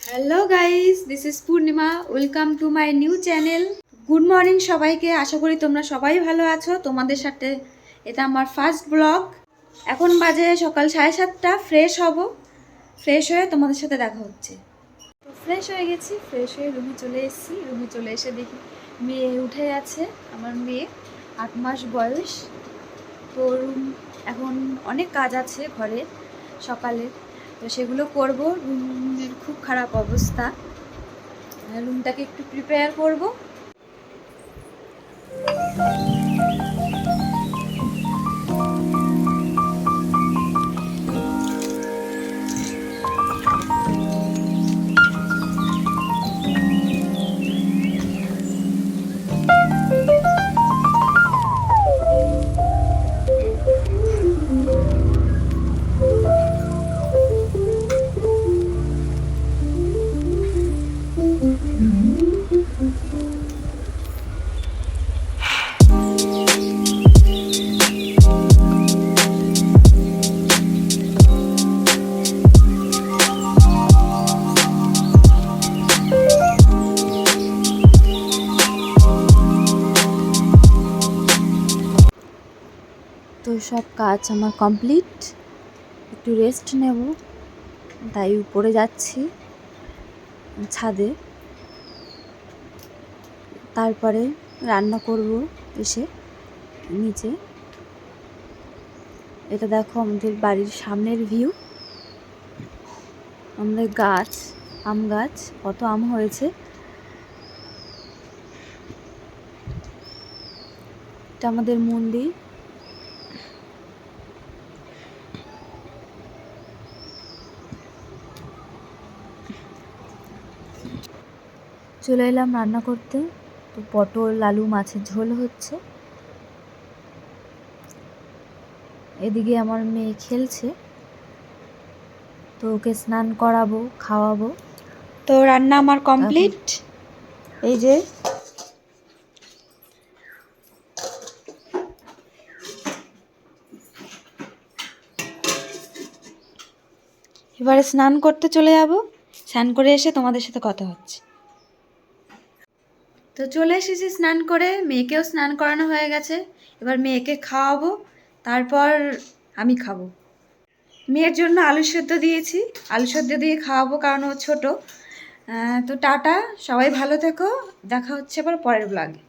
Hello guys, this is Purnima. Welcome to my new channel. Good morning সবাইকে। আশা করি তোমরা সবাই ভালো আছো। তোমাদের সাথে এটা আমার ফার্স্ট ব্লগ। এখন বাজে সকাল 7:30। ফ্রেশ হব, ফ্রেশ হয়ে তোমাদের সাথে দেখা হচ্ছে। তো ফ্রেশ হয়ে গেছি, ফ্রেশ হয়ে রুমে চলে এসেছি। রুমে চলে এসে দেখি মেয়ে উঠে আছে। আমার মেয়ে 8 মাস বয়স। তো এখন অনেক কাজ আছে ঘরে সকালে, তো সেগুলো করব। রুমের খুব খারাপ অবস্থা, রুমটাকে একটু প্রিপেয়ার করব। তো সব কাজ আমার কমপ্লিট, একটু রেস্ট নেব, তাই উপরে যাচ্ছি ছাদে। তারপরে রান্না করব এসে নিচে। এটা দেখো আমাদের বাড়ির সামনের ভিউ। আমাদের গাছ, আম গাছ, কত আম হয়েছে। এটা আমাদের মন্দির। চলে এলাম রান্না করতে। তো পটল আলু মাছের ঝোল হচ্ছে। এদিকে আমার মেয়ে খেলছে, তো ওকে স্নান করাবো, খাওয়াবো। তো রান্না আমার কমপ্লিট। এই যে এবারে স্নান করতে চলে যাব। স্নান করে এসে তোমাদের সাথে কথা হচ্ছে। তো চলে এসেছি স্নান করে, মেয়েকেও স্নান করানো হয়ে গেছে। এবার মেয়েকে খাওয়াবো, তারপর আমি খাবো। মেয়ের জন্য আলু সেদ্ধ দিয়েছি, আলু সেদ্ধ দিয়ে খাওয়াবো, কারণ ও ছোটো। তো টাটা, সবাই ভালো থেকো। দেখা হচ্ছে আবার পরের ব্লগে।